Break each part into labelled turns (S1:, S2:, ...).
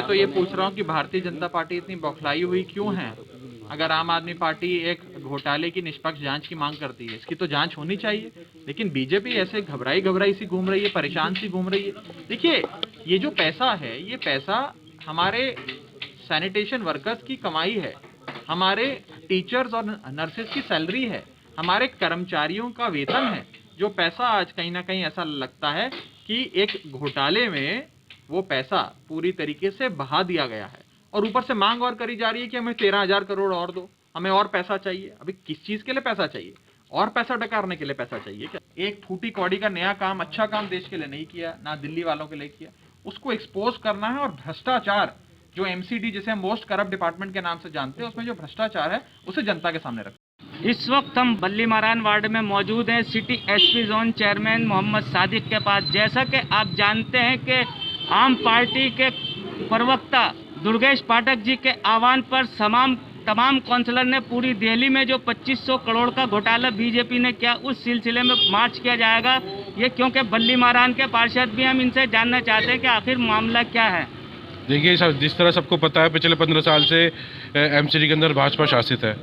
S1: मैं तो ये पूछ रहा हूँ कि भारतीय जनता पार्टी इतनी बौखलाई हुई क्यों है? अगर आम आदमी पार्टी एक घोटाले की निष्पक्ष जांच की मांग करती है, इसकी तो जांच होनी चाहिए। लेकिन बीजेपी ऐसे घबराई घबराई सी घूम रही है, परेशान सी घूम रही है। देखिए, ये जो पैसा है, ये पैसा हमारे सैनिटेशन वर्कर्स की कमाई है, हमारे टीचर्स और नर्सेज की सैलरी है, हमारे कर्मचारियों का वेतन है। जो पैसा आज कहीं ना कहीं ऐसा लगता है कि एक घोटाले में वो पैसा पूरी तरीके से बहा दिया गया है, और ऊपर से मांग और करी जा रही है कि हमें 13,000 करोड़ और दो, हमें और पैसा चाहिए। अभी किस चीज के लिए पैसा चाहिए? और पैसा डकारने के लिए पैसा चाहिए क्या? एक फूटी कौड़ी का नया काम, अच्छा काम देश के लिए नहीं किया, ना दिल्ली वालों के लिए किया, उसको एक्सपोज करना है। और भ्रष्टाचार, जो एमसीडी जिसे हम मोस्ट करप्ट डिपार्टमेंट के नाम से जानते हैं, उसमें जो भ्रष्टाचार है उसे जनता के सामने रखना।
S2: इस वक्त हम बल्ली मारान वार्ड में मौजूद हैं city SP zone chairman Mohammad Sadiq के पास। जैसा कि आप जानते हैं कि आम पार्टी के प्रवक्ता दुर्गेश पाठक जी के आह्वान पर तमाम काउंसलर ने पूरी दिल्ली में जो 2500 करोड़ का घोटाला बीजेपी ने किया, उस सिलसिले में मार्च किया जाएगा। ये क्योंकि बल्ली मारान के पार्षद भी हम इनसे जानना चाहते हैं कि आखिर मामला क्या है।
S3: देखिए, जिस तरह सबको पता है, पिछले 15 साल से एमसीडी के अंदर भाजपा शासित है,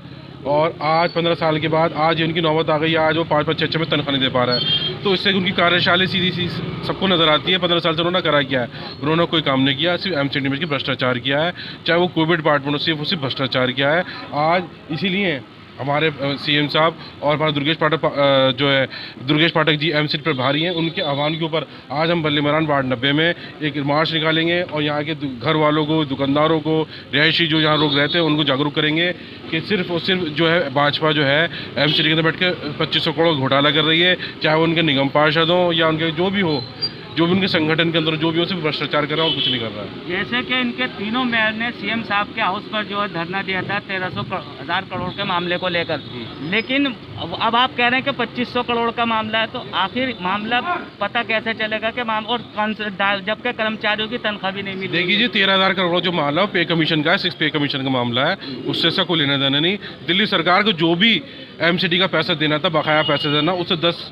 S3: और आज 15 साल के बाद आज उनकी नौबत आ गई है। आज वो 5-5, 6-6 में तनख्वाह नहीं दे पा रहा है, तो इससे उनकी कार्यशैली सीधी सी सबको नज़र आती है। 15 साल से उन्होंने करा क्या है? उन्होंने कोई काम नहीं किया, सिर्फ एमसीडी में भ्रष्टाचार किया है। चाहे वो कोविड डिपार्टमेंट हो, सिर्फ भ्रष्टाचार किया है। आज इसीलिए हमारे सीएम साहब और हमारे दुर्गेश पाठक जी एमसीडी पर भारी हैं। उनके आह्वान के ऊपर आज हम बल्ली मारान वार्ड 90 में एक मार्च निकालेंगे, और यहाँ के घर वालों को, दुकानदारों को, रिहायशी जो यहाँ लोग रहते हैं, उनको जागरूक करेंगे कि सिर्फ और सिर्फ जो है भाजपा जो है एमसीडी के अंदर बैठ के 2500 करोड़ घोटाला कर रही है। चाहे वो उनके निगम पार्षद हों या उनके जो भी हो, जो भी उनके संगठन के अंदर जो भी हो, सिर्फ भ्रष्टाचार कर रहा है और कुछ नहीं कर रहा है।
S2: जैसे कि इनके तीनों मेयर ने सीएम साहब के हाउस पर जो है धरना दिया था 13,000 करोड़ के मामले को लेकर, लेकिन अब आप कह रहे हैं कि 2500 करोड़ का मामला है, तो आखिर मामला पता कैसे चलेगा कि और जबकि कर्मचारियों की तनख्वाह भी नहीं मिली?
S3: देखिए जी, 13,000 करोड़ जो मामला है पे कमीशन का है, 6 पे कमीशन का मामला है, उससे ऐसा कोई लेना देना नहीं। दिल्ली सरकार को जो भी एमसीडी का पैसा देना था, बकाया पैसा देना, उससे 10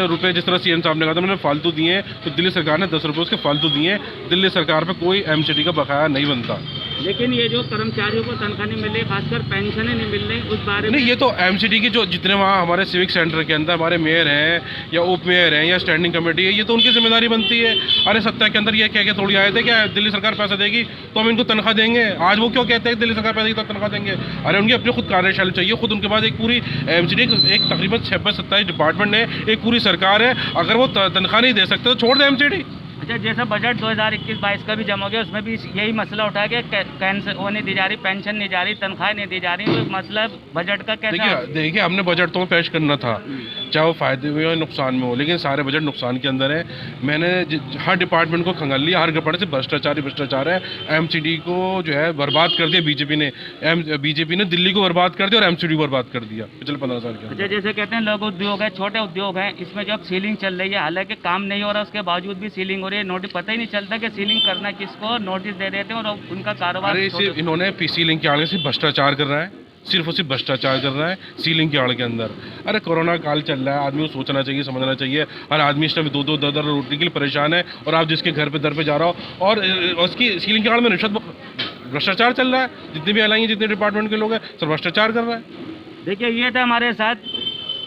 S3: रुपये, जिस तरह सीएम साहब ने कहा था मैंने फालतू दिए, तो दिल्ली सरकार ने 10 रुपये उसके फालतू दिए। दिल्ली सरकार पे कोई एमसीडी का बकाया नहीं बनता।
S2: लेकिन ये जो कर्मचारियों को तनख्वाह नहीं मिल रही, खासकर पेंशन नहीं मिल रही, उस बारे में
S3: नहीं, ये तो एमसीडी की जो जितने वहाँ हमारे सिविक सेंटर के अंदर हमारे मेयर हैं या उप मेयर हैं या स्टैंडिंग कमेटी है, ये तो उनकी जिम्मेदारी बनती है। अरे सत्ता के अंदर ये कह के थोड़ी आए थे क्या दिल्ली सरकार पैसा देगी तो हम इनको तनख्वाह देंगे? आज वो क्यों कहते हैं दिल्ली सरकार पैसा देगी तो तनख्वाह देंगे? अरे उनकी अपनी खुद कार्यशैली चाहिए, खुद उनके पास एक पूरी एमसीडी एक तकरीबन 26-27 डिपार्टमेंट है, एक पूरी सरकार है। अगर वो तनख्वाह नहीं दे सकते तो छोड़ दे एमसीडी।
S2: अच्छा, जैसा बजट 2021-22 का भी जमा हो गया, उसमें भी यही मसला उठा कि वो नहीं दी जा रही, पेंशन नहीं जा रही, तनख्वाह नहीं दी जा रही, तो मसला बजट का कैसा?
S3: देखिए हमने बजट तो पेश करना था, चाहे वो फायदे में हो या नुकसान में हो, लेकिन सारे बजट नुकसान के अंदर है। मैंने हर डिपार्टमेंट को खंगाल लिया, हर डिपार्टमेंट से भ्रष्टाचार है। एमसीडी को जो है बर्बाद कर दिया बीजेपी ने दिल्ली को बर्बाद कर दिया और एमसीडी को बर्बाद कर दिया पिछले 15 साल के।
S2: अच्छा, जैसे कहते हैं लघु उद्योग है, छोटे उद्योग हैं, इसमें जो अब सीलिंग चल रही है, हालांकि काम नहीं हो रहा, उसके बावजूद भी सीलिंग हो रही है। नोटिस पता ही नहीं चलता कि सीलिंग करना किसको, नोटिस दे देते हैं और उनका कारोबार।
S3: इन्होंने सीलिंग के आगे से भ्रष्टाचार कर रहा है, सिर्फ और सिर्फ भ्रष्टाचार कर रहा है सीलिंग के आड़ के अंदर। अरे कोरोना काल चल रहा है, आदमी को सोचना चाहिए, समझना चाहिए। हर आदमी इस टाइम 2-2 दर रोटी के लिए परेशान है, और आप जिसके घर पे दर पे जा रहा हो और उसकी सीलिंग के आड़ में भ्रष्टाचार चल रहा है। जितने भी एलाइन जितने डिपार्टमेंट के लोग हैं सब भ्रष्टाचार कर रहा है।
S2: देखिए, ये था हमारे साथ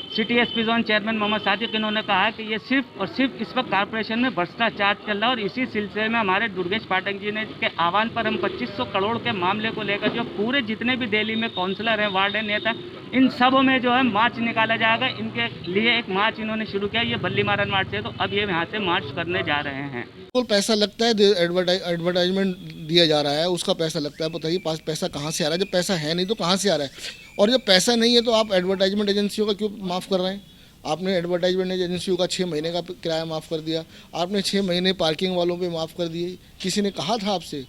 S2: city SP zone chairman Mohammad Sadiq. इन्होंने कहा कि ये सिर्फ और सिर्फ इस वक्त कॉर्पोरेशन में भ्रष्टाचार चल रहा है, और इसी सिलसिले में हमारे दुर्गेश पाठक जी ने के आह्वान पर हम 2500 करोड़ के मामले को लेकर जो पूरे जितने भी दिल्ली में काउंसलर हैं, वार्ड नेता, इन सब में जो है मार्च निकाला जाएगा। इनके लिए एक मार्च इन्होंने शुरू किया, ये बल्ली मारान मार्च से, तो अब ये यहाँ से मार्च करने जा रहे हैं।
S4: बिल्कुल पैसा लगता है, एडवर्टाइजमेंट दिया जा रहा है, उसका पैसा लगता है। बताइए पैसा कहाँ से आ रहा है? जब पैसा है नहीं तो कहाँ से आ रहा है? और जब पैसा नहीं है तो आप एडवर्टाइजमेंट एजेंसियों का क्यों माफ़ कर रहे हैं? आपने एडवर्टाइजमेंट एजेंसियों का 6 महीने का किराया माफ़ कर दिया, आपने 6 महीने पार्किंग वालों पे माफ़ कर दिए। किसी ने कहा था आपसे?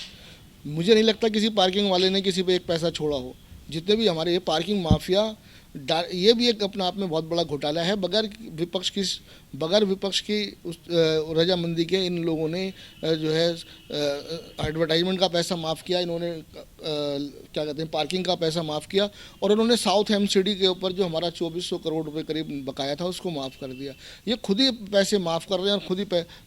S4: मुझे नहीं लगता किसी पार्किंग वाले ने किसी पे एक पैसा छोड़ा हो। जितने भी हमारे ये पार्किंग माफिया ये भी एक अपने आप में बहुत बड़ा घोटाला है। बगैर विपक्ष की उस रजामंदी के इन लोगों ने जो है एडवर्टाइजमेंट का पैसा माफ़ किया, इन्होंने क्या कहते हैं पार्किंग का पैसा माफ़ किया, और उन्होंने साउथ एमसीडी के ऊपर जो हमारा 2400 करोड़ रुपए करीब बकाया था उसको माफ़ कर दिया। ये खुद ही पैसे माफ़ कर रहे हैं और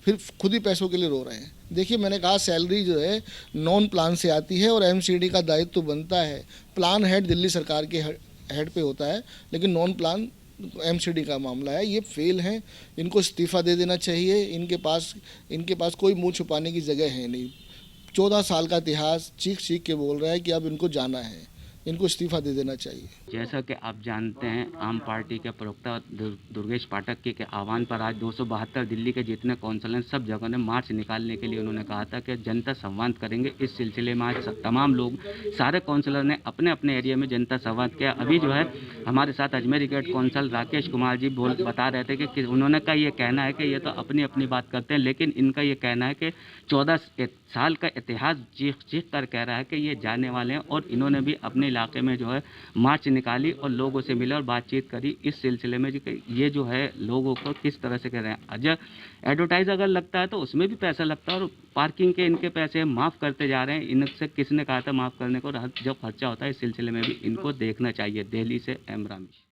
S4: फिर खुद ही पैसों के लिए रो रहे हैं। देखिए, मैंने कहा सैलरी जो है नॉन प्लान से आती है और एमसीडी का दायित्व तो बनता है, प्लान हेड दिल्ली सरकार के हेड पे होता है, लेकिन नॉन प्लान एमसीडी का मामला है। ये फेल हैं, इनको इस्तीफ़ा दे देना चाहिए। इनके पास कोई मुंह छुपाने की जगह है नहीं। 14 साल का इतिहास चीख के बोल रहा है कि अब इनको जाना है, इनको इस्तीफ़ा दे देना चाहिए।
S2: जैसा कि आप जानते हैं, आम पार्टी के प्रवक्ता दुर्गेश पाठक के आह्वान पर आज 272 दिल्ली के जितने कौंसिल हैं सब जगह ने मार्च निकालने के लिए उन्होंने कहा था कि जनता संवाद करेंगे। इस सिलसिले में आज तमाम लोग, सारे कौंसिलर ने अपने अपने एरिया में जनता संवाद किया। अभी जो है हमारे साथ अजमेरी गेट कौंसल राकेश कुमार जी बता रहे थे कि उन्होंने का ये कहना है कि ये तो अपनी अपनी बात करते हैं, लेकिन इनका ये कहना है कि 14 साल का इतिहास चीख कर कह रहा है कि ये जाने वाले हैं, और इन्होंने भी अपने इलाके में जो है मार्च निकाली और लोगों से मिले और बातचीत करी इस सिलसिले में ये जो है लोगों को किस तरह से कह रहे हैं। अजय एडवर्टाइज अगर लगता है तो उसमें भी पैसा लगता है, और पार्किंग के इनके पैसे माफ़ करते जा रहे हैं। इनसे किसने कहा था माफ़ करने को, जो खर्चा होता है इस सिलसिले में भी इनको देखना चाहिए। दिल्ली से एम रामेश।